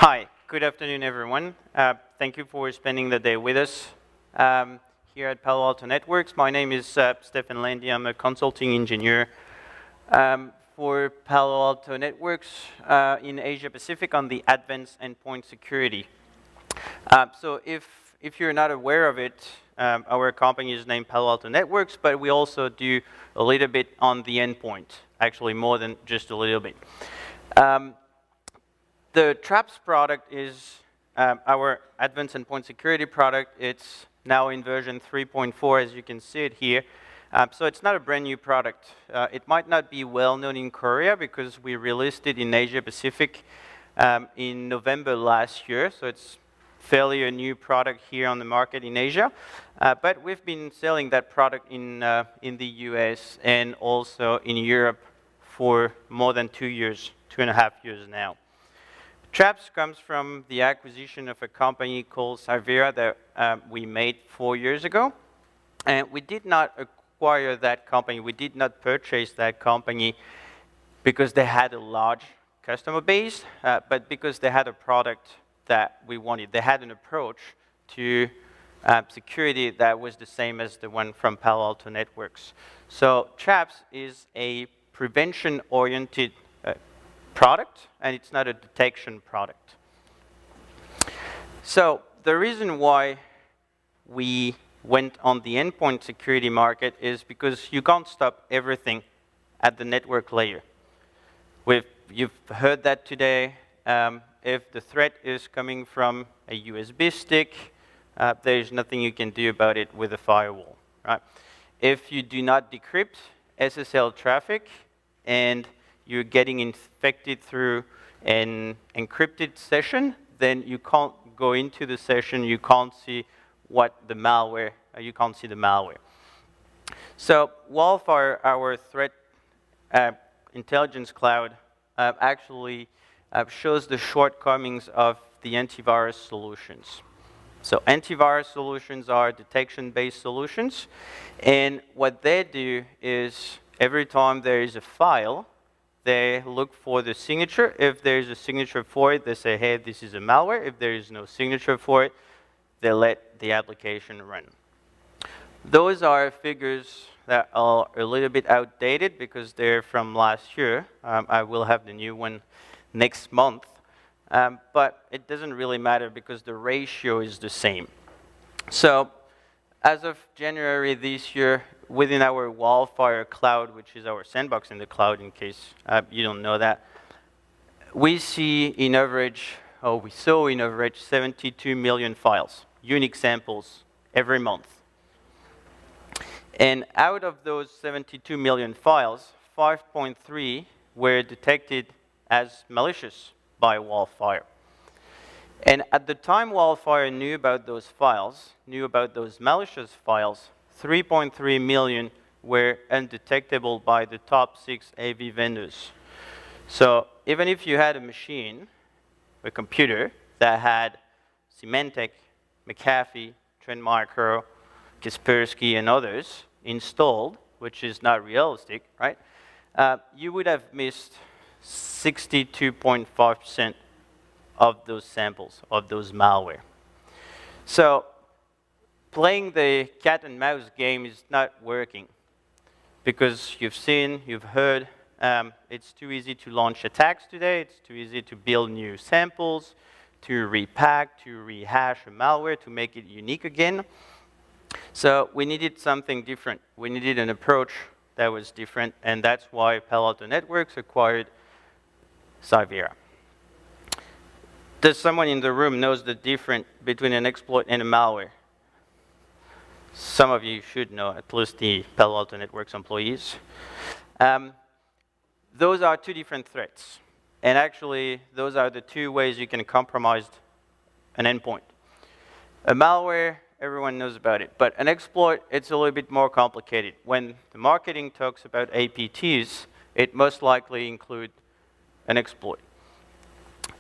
Hi, good afternoon, everyone. Thank you for spending the day with us here at Palo Alto Networks. My name is Stefan Landie. I'm a consulting engineer for Palo Alto Networks in Asia Pacific on the advanced endpoint security. So if you're not aware of it, our company is named Palo Alto Networks, but we also do a little bit on the endpoint, actually more than just a little bit. The Traps product is our advanced endpoint security product. It's now in version 3.4, as you can see it here. So it's not a brand new product. It might not be well known in Korea because we released it in Asia Pacific in November last year. So it's fairly a new product here on the market in Asia. But we've been selling that product in the US and also in Europe for more than 2 years, 2.5 years now. Traps comes from the acquisition of a company called Cyvera that we made 4 years ago. And we did not acquire that company. We did not purchase that company because they had a large customer base, but because they had a product that we wanted. They had an approach to security that was the same as the one from Palo Alto Networks. So Traps is a prevention-oriented product, and it's not a detection product. So the reason why we went on the endpoint security market is because you can't stop everything at the network layer. You've heard that today. If the threat is coming from a USB stick, there's nothing you can do about it with a firewall, right? If you do not decrypt SSL traffic and you're getting infected through an encrypted session, then you can't go into the session, you can't see what the malware, you can't see the malware. So Wildfire, our threat intelligence cloud, actually shows the shortcomings of the antivirus solutions. So antivirus solutions are detection-based solutions, and what they do is every time there is a file, they look for the signature. If there is a signature for it, they say, hey, this is a malware. If there is no signature for it, they let the application run. Those are figures that are a little bit outdated because they're from last year. I will have the new one next month. But it doesn't really matter because the ratio is the same. So as of January this year, within our Wildfire cloud, which is our sandbox in the cloud in case you don't know that, we see in average, we saw in average 72 million files, unique samples every month. And out of those 72 million files, 5.3 were detected as malicious by Wildfire. And at the time Wildfire knew about those files, knew about those malicious files, 3.3 million were undetectable by the top 6 AV vendors. So even if you had a machine, a computer, that had Symantec, McAfee, Trend Micro, Kaspersky, and others installed, which is not realistic, right? You would have missed 62.5% of those samples, of those malware. So playing the cat and mouse game is not working because you've seen, you've heard, it's too easy to launch attacks today. It's too easy to build new samples, to repack, to rehash a malware, to make it unique again. So we needed something different. We needed an approach that was different, and that's why Palo Alto Networks acquired Cyvera. Does someone in the room knows the difference between an exploit and a malware? Some of you should know, at least the Palo Alto Networks employees. Those are two different threats. And actually, those are the two ways you can compromise an endpoint. A malware, everyone knows about it. But an exploit, it's a little bit more complicated. When the marketing talks about APTs, it most likely includes an exploit.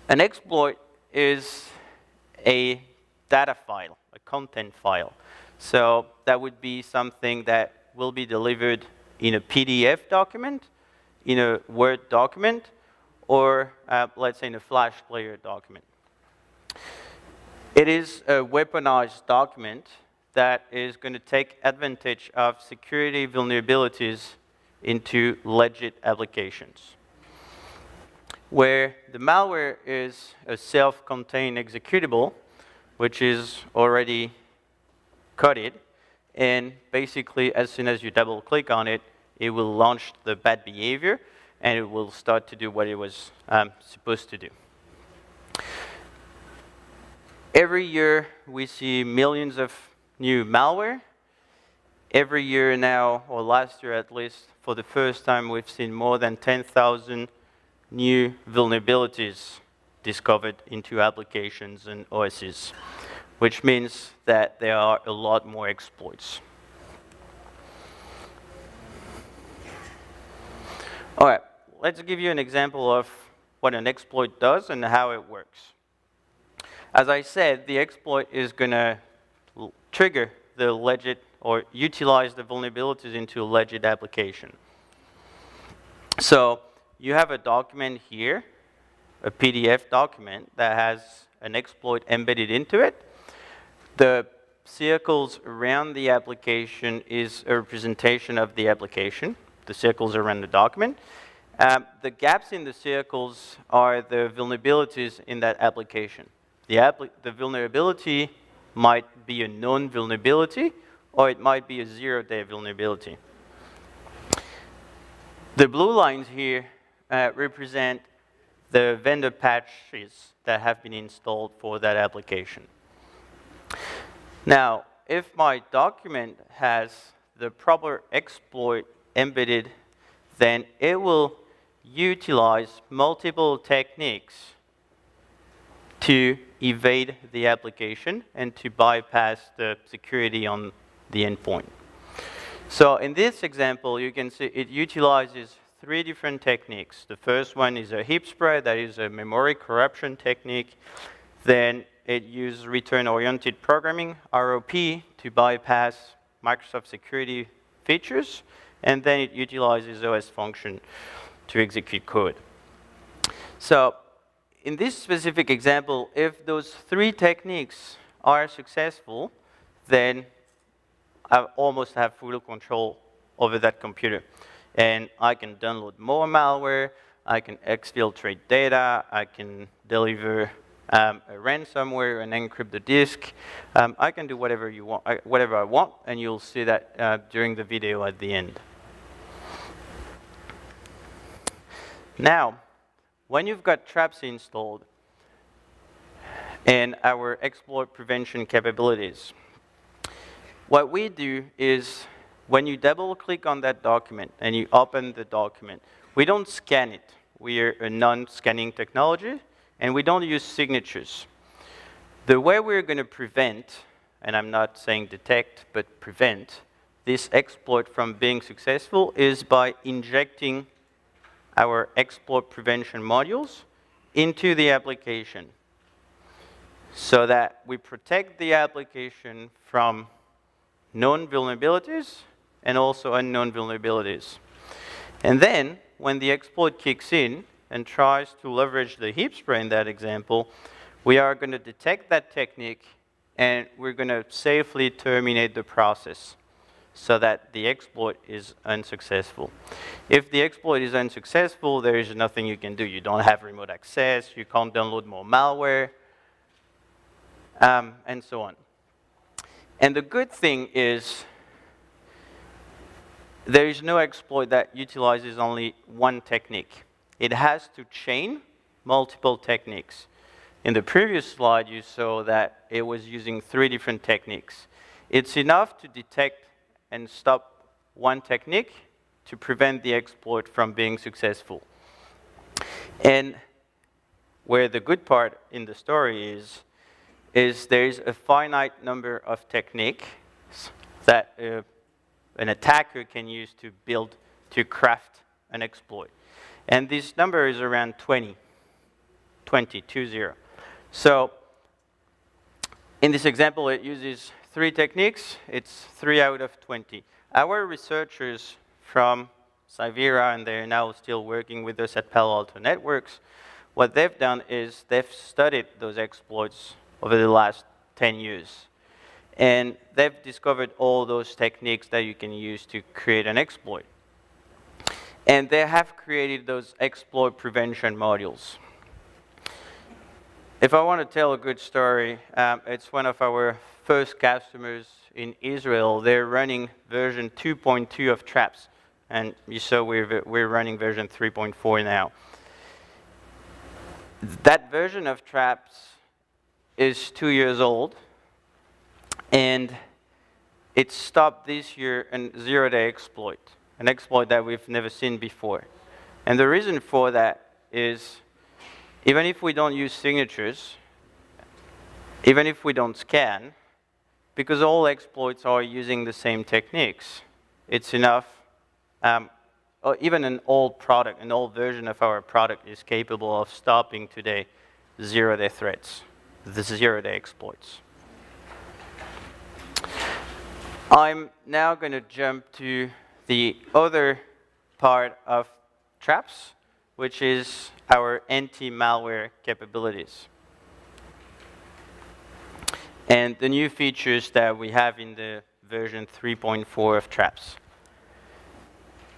An exploit is a data file, a content file. So that would be something that will be delivered in a PDF document, in a Word document, or let's say in a Flash player document. It is a weaponized document that is going to take advantage of security vulnerabilities into legit applications, where the malware is a self-contained executable, which is already coded, and basically as soon as you double click on it, it will launch the bad behavior and it will start to do what it was supposed to do. Every year we see millions of new malware. Every year now, or last year at least, for the first time we've seen more than 10,000 new vulnerabilities discovered into applications and OSs, which means that there are a lot more exploits. All right, let's give you an example of what an exploit does and how it works. As I said, the exploit is going to trigger the legit or utilize the vulnerabilities into a legit application. So you have a document here, a PDF document that has an exploit embedded into it. The circles around the application is a representation of the application. The circles around the document. The gaps in the circles are the vulnerabilities in that application. The vulnerability might be a known vulnerability, or it might be a zero-day vulnerability. The blue lines here represent the vendor patches that have been installed for that application. Now, if my document has the proper exploit embedded, then it will utilize multiple techniques to evade the application and to bypass the security on the endpoint. So in this example, you can see it utilizes 3 different techniques. The first one is a heap spread, that is a memory corruption technique. Then it uses return-oriented programming, ROP, to bypass Microsoft security features. And then it utilizes OS function to execute code. So in this specific example, if those 3 techniques are successful, then I almost have full control over that computer. And I can download more malware, I can exfiltrate data, I can deliver a ransomware and encrypt the disk. I can do whatever you want, whatever I want, and you'll see that during the video at the end. Now, when you've got traps installed and our exploit prevention capabilities, what we do is when you double click on that document and you open the document, we don't scan it. We are a non-scanning technology and we don't use signatures. The way we're going to prevent, and I'm not saying detect, but prevent this exploit from being successful is by injecting our exploit prevention modules into the application so that we protect the application from known vulnerabilities and also unknown vulnerabilities. And then when the exploit kicks in and tries to leverage the heap spray in that example, we are going to detect that technique and we're going to safely terminate the process so that the exploit is unsuccessful. If the exploit is unsuccessful, there is nothing you can do. You don't have remote access, you can't download more malware, and so on. And the good thing is there is no exploit that utilizes only one technique. It has to chain multiple techniques. In the previous slide, you saw that it was using 3 different techniques. It's enough to detect and stop one technique to prevent the exploit from being successful. And where the good part in the story is there is a finite number of techniques that an attacker can use to craft an exploit. And this number is around 20. So in this example, it uses 3 techniques. It's 3 out of 20. Our researchers from Cyvera, and they're now still working with us at Palo Alto Networks, what they've done is they've studied those exploits over the last 10 years. And they've discovered all those techniques that you can use to create an exploit. And they have created those exploit prevention modules. If I want to tell a good story, it's one of our first customers in Israel. They're running version 2.2 of Traps. And you saw we're running version 3.4 now. That version of Traps is 2 years old. And it stopped this year a zero-day exploit, an exploit that we've never seen before. And the reason for that is, even if we don't use signatures, even if we don't scan, because all exploits are using the same techniques, it's enough, or even an old product, an old version of our product is capable of stopping today zero-day threats, the zero-day exploits. I'm now going to jump to the other part of Traps, which is our anti-malware capabilities. And the new features that we have in the version 3.4 of Traps.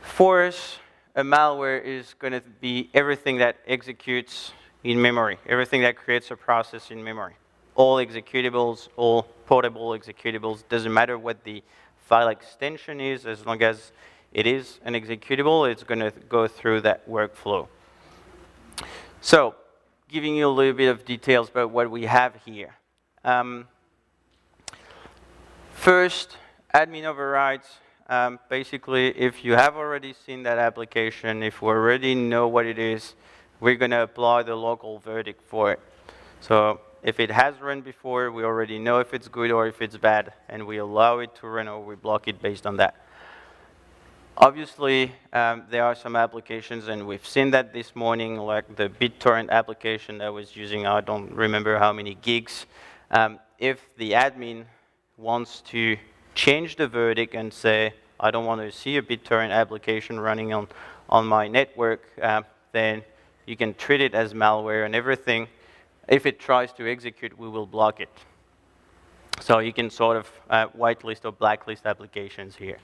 For us, a malware is going to be everything that executes in memory, everything that creates a process in memory. All executables, all portable executables, doesn't matter what the file extension is, as long as it is an executable, it's going to go through that workflow. So, giving you a little bit of details about what we have here. First, admin overrides. Basically, if you have already seen that application, if we already know what it is, we're going to apply the local verdict for it. So, if it has run before, we already know if it's good or if it's bad, and we allow it to run or we block it based on that. Obviously, there are some applications, and we've seen that this morning, like the BitTorrent application that was using, I don't remember how many gigs. If the admin wants to change the verdict and say, I don't want to see a BitTorrent application running on my network, then you can treat it as malware and everything. If it tries to execute, we will block it. So you can sort of whitelist or blacklist applications here.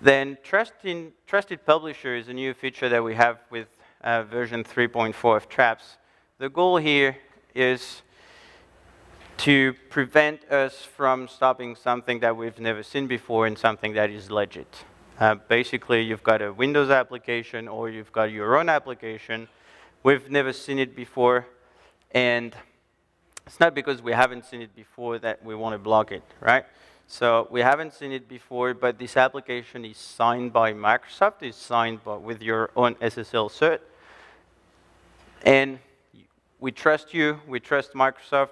Then Trusted Publisher is a new feature that we have with version 3.4 of Traps. The goal here is to prevent us from stopping something that we've never seen before and something that is legit. Basically, you've got a Windows application or you've got your own application. We've never seen it before. And it's not because we haven't seen it before that we want to block it, right? So we haven't seen it before, but this application is signed by Microsoft, it's signed with your own SSL cert. And we trust you, we trust Microsoft.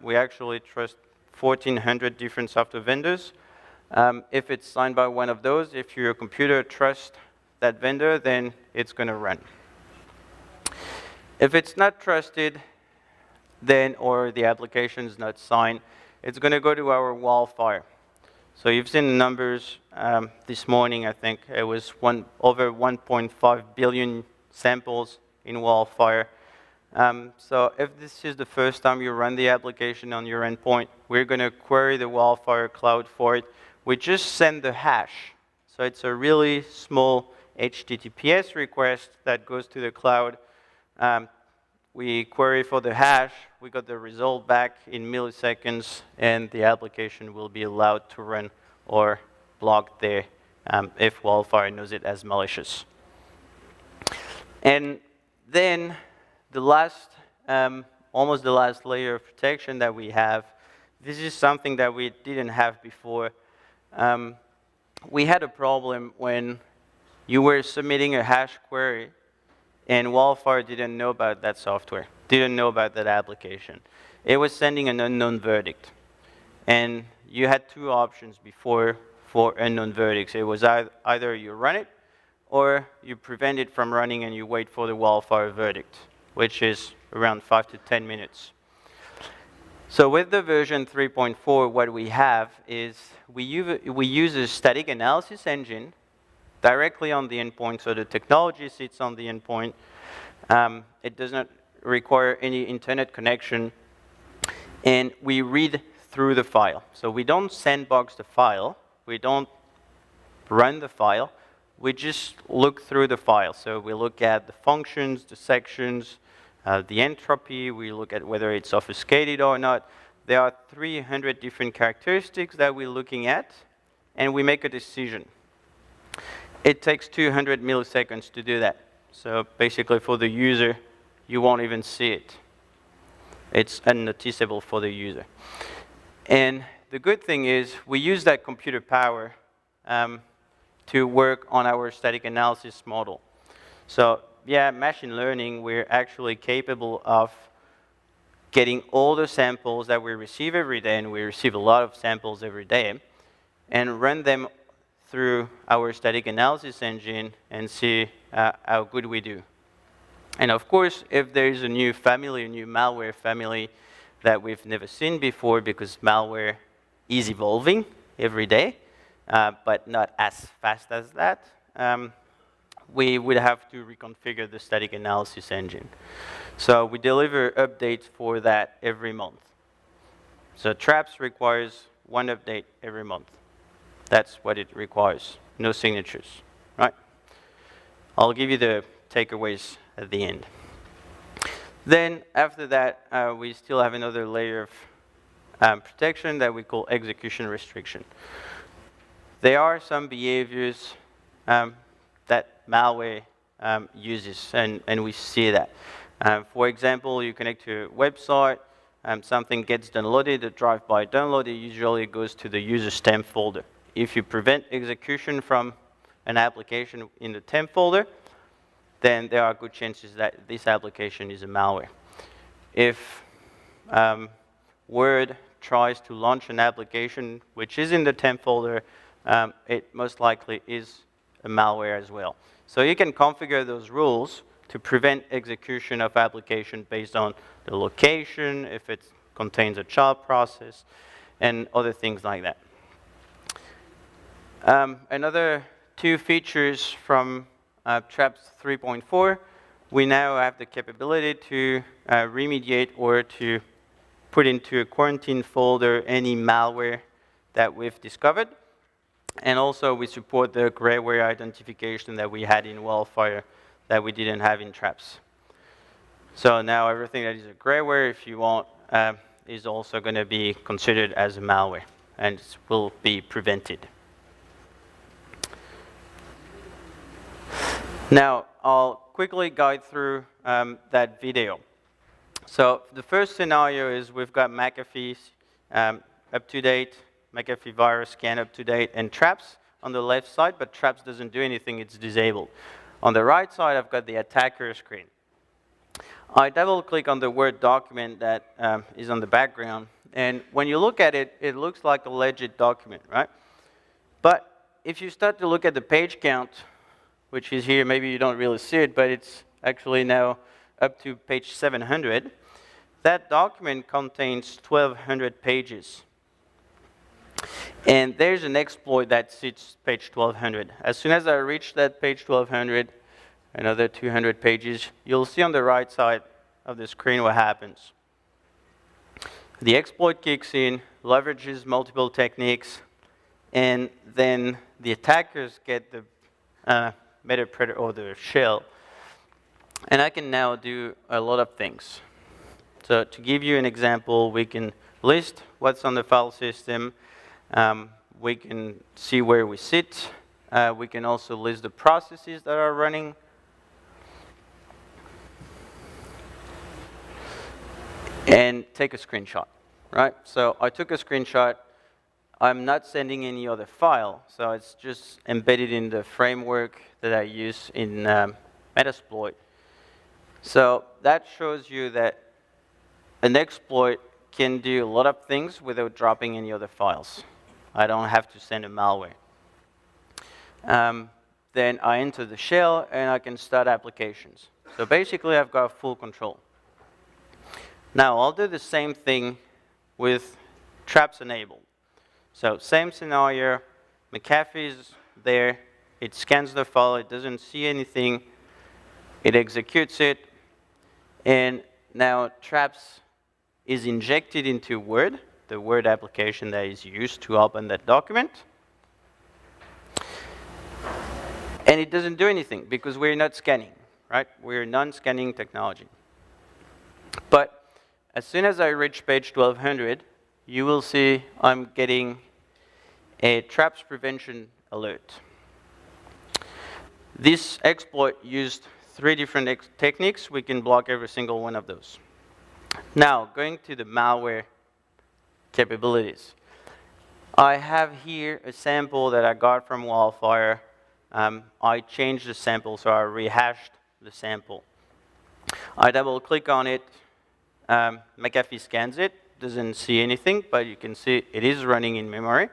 We actually trust 1,400 different software vendors. If it's signed by one of those, if your computer trusts that vendor, then it's going to run. If it's not trusted, then, or the application is not signed, it's going to go to our wildfire. So you've seen the numbers this morning, I think. It was over 1.5 billion samples in wildfire. So if this is the first time you run the application on your endpoint, we're going to query the wildfire cloud for it. We just send the hash. So it's a really small HTTPS request that goes to the cloud. We query for the hash, we got the result back in milliseconds, and the application will be allowed to run or blocked there if Wildfire knows it as malicious. And then the last, almost the last layer of protection that we have, this is something that we didn't have before. We had a problem when you were submitting a hash query and Wildfire didn't know about that software, didn't know about that application. It was sending an unknown verdict. And you had two options before for unknown verdicts. It was either you run it, or you prevent it from running and you wait for the Wildfire verdict, which is around 5 to 10 minutes. So with the version 3.4, what we have is we use a static analysis engine directly on the endpoint, so the technology sits on the endpoint. It does not require any internet connection. and we read through the file. So we don't sandbox the file, we don't run the file, we just look through the file. So we look at the functions, the sections, the entropy, we look at whether it's obfuscated or not. There are 300 different characteristics that we're looking at, and we make a decision. It takes 200 milliseconds to do that. So basically for the user, you won't even see it. It's unnoticeable for the user. And the good thing is we use that computer power to work on our static analysis model. So yeah, machine learning, we're actually capable of getting all the samples that we receive every day, and we receive a lot of samples every day, and run them through our static analysis engine and see how good we do. And of course, if there is a new family, a new malware family that we've never seen before, because malware is evolving every day, but not as fast as that, we would have to reconfigure the static analysis engine. So we deliver updates for that every month. So Traps requires one update every month. That's what it requires, no signatures, right? I'll give you the takeaways at the end. Then after that, we still have another layer of protection that we call execution restriction. There are some behaviors that malware uses, and we see that. For example, you connect to a website, something gets downloaded, a drive-by download, it usually goes to the user temp folder. If you prevent execution from an application in the temp folder, then there are good chances that this application is a malware. If Word tries to launch an application which is in the temp folder, it most likely is a malware as well. So you can configure those rules to prevent execution of application based on the location, if it contains a child process, and other things like that. Another two features from Traps 3.4, we now have the capability to remediate or to put into a quarantine folder any malware that we've discovered. And also we support the grayware identification that we had in Wildfire that we didn't have in Traps. So now everything that is a grayware, if you want, is also going to be considered as a malware and will be prevented. Now, I'll quickly guide through that video. So the first scenario is we've got McAfee up to date, McAfee virus scan up to date, and Traps on the left side, but Traps doesn't do anything, it's disabled. On the right side, I've got the attacker screen. I double click on the Word document that is on the background, and when you look at it, it looks like a legit document, right? But if you start to look at the page count, which is here, maybe you don't really see it, but it's actually now up to page 700, that document contains 1,200 pages. And there's an exploit that sits page 1,200. As soon as I reach that page 1,200, another 200 pages, you'll see on the right side of the screen what happens. The exploit kicks in, leverages multiple techniques, and then the attackers get the metapredator or the shell. And I can now do a lot of things. So to give you an example, we can list what's on the file system. We can see where we sit. We can also list the processes that are running. And take a screenshot, right? So I took a screenshot. I'm not sending any other file, so it's just embedded in the framework that I use in Metasploit. So that shows you that an exploit can do a lot of things without dropping any other files. I don't have to send a malware. Then I enter the shell and I can start applications. So basically I've got full control. Now I'll do the same thing with Traps enabled. So same scenario, McAfee is there, it scans the file, it doesn't see anything, it executes it, and now Traps is injected into Word, the Word application that is used to open that document. And it doesn't do anything because we're not scanning, right? We're non-scanning technology. But as soon as I reach page 1200, you will see I'm getting a traps prevention alert. This exploit used 3 different techniques. We can block every single one of those. Now, going to the malware capabilities. I have here a sample that I got from Wildfire. I changed the sample, so I rehashed the sample. I double click on it. McAfee scans it, doesn't see anything, but you can see it is running in memory.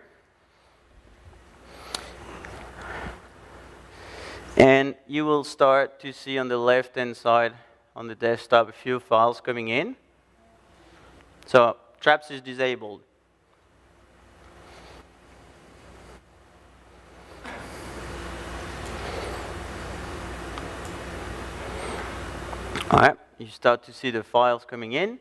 And you will start to see on the left-hand side on the desktop a few files coming in. So traps is disabled. All right, you start to see the files coming in.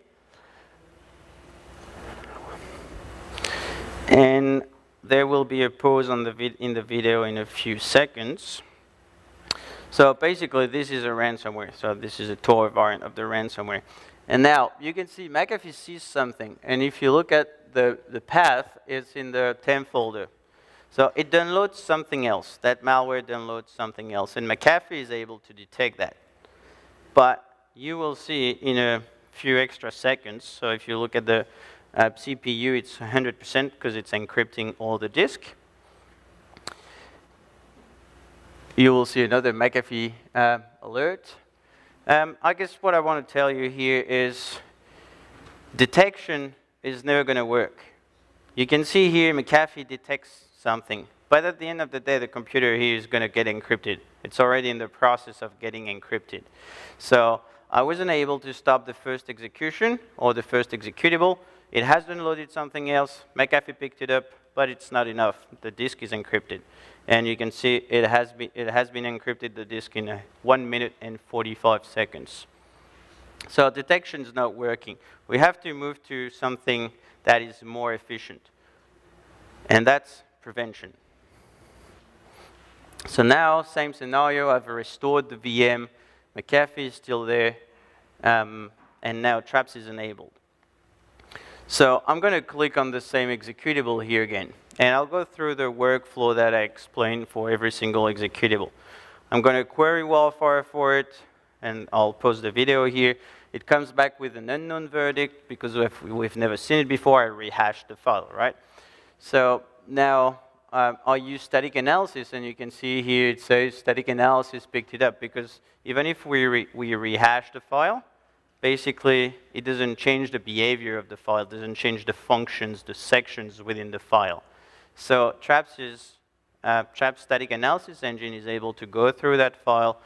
And there will be a pause on in the video in a few seconds. So basically, this is a ransomware. So this is a Tor variant of the ransomware. And now, you can see McAfee sees something. And if you look at the path, it's in the temp folder. So it downloads something else. That malware downloads something else. And McAfee is able to detect that. But you will see in a few extra seconds. So if you look at the CPU, it's 100% because it's encrypting all the disk. You will see another McAfee alert. I guess what I want to tell you here is detection is never going to work. You can see here McAfee detects something, but at the end of the day, the computer here is going to get encrypted. It's already in the process of getting encrypted. So I wasn't able to stop the first execution or the first executable. It has downloaded something else. McAfee picked it up, but it's not enough. The disk is encrypted. And you can see it has been encrypted, the disk, in 1 minute and 45 seconds. So detection is not working. We have to move to something that is more efficient. And that's prevention. So now, same scenario, I've restored the VM. McAfee is still there. And now traps is enabled. So I'm going to click on the same executable here again. And I'll go through the workflow that I explained for every single executable. I'm going to query Wildfire for it, and I'll post the video here. It comes back with an unknown verdict because we've never seen it before. I rehashed the file, right? So now I use static analysis, and you can see here it says static analysis picked it up because even if we rehash the file, basically it doesn't change the behavior of the file, it doesn't change the functions, the sections within the file. So Traps static analysis engine is able to go through that file,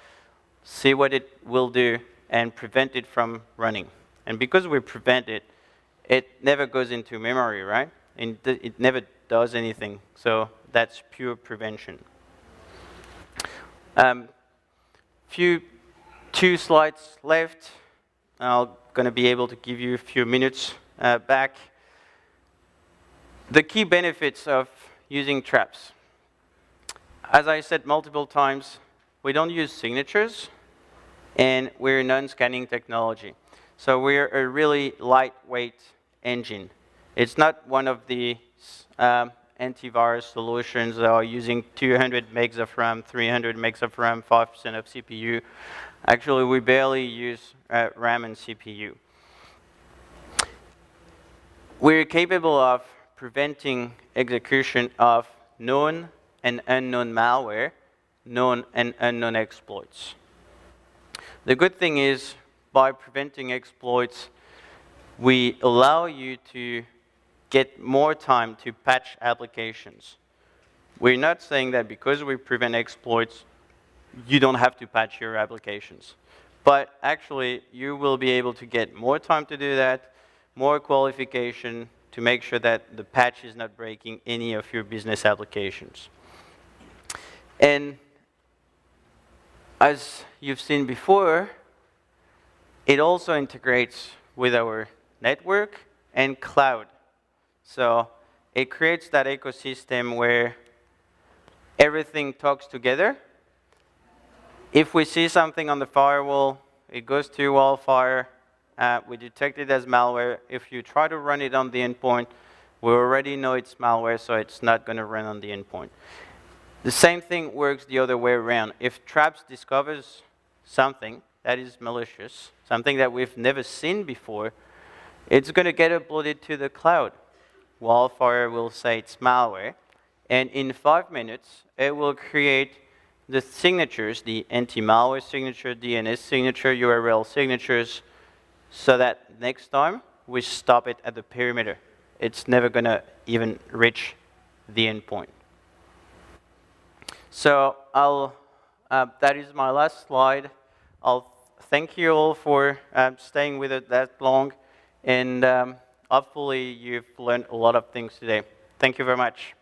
see what it will do, and prevent it from running. And because we prevent it, it never goes into memory, right? And it never does anything. So that's pure prevention. Two slides left. I'm going to be able to give you a few minutes back. The key benefits of using traps. As I said multiple times, we don't use signatures, and we're non-scanning technology. So we're a really lightweight engine. It's not one of the antivirus solutions that are using 200 megs of RAM, 300 megs of RAM, 5% of CPU. Actually, we barely use RAM and CPU. We're capable of preventing execution of known and unknown malware, known and unknown exploits. The good thing is, by preventing exploits, we allow you to get more time to patch applications. We're not saying that because we prevent exploits, you don't have to patch your applications. But actually, you will be able to get more time to do that, more qualification to make sure that the patch is not breaking any of your business applications. And as you've seen before, it also integrates with our network, and cloud. So it creates that ecosystem where everything talks together. If we see something on the firewall, it goes to wildfire. We detect it as malware. If you try to run it on the endpoint, we already know it's malware, so it's not going to run on the endpoint. The same thing works the other way around. If Traps discovers something that is malicious, something that we've never seen before, it's going to get uploaded to the cloud. Wildfire will say it's malware, and in 5 minutes, it will create the signatures, the anti-malware signature, DNS signature, URL signatures, so that next time we stop it at the perimeter. It's never going to even reach the endpoint. So that is my last slide. I'll thank you all for staying with it that long, and hopefully you've learned a lot of things today. Thank you very much.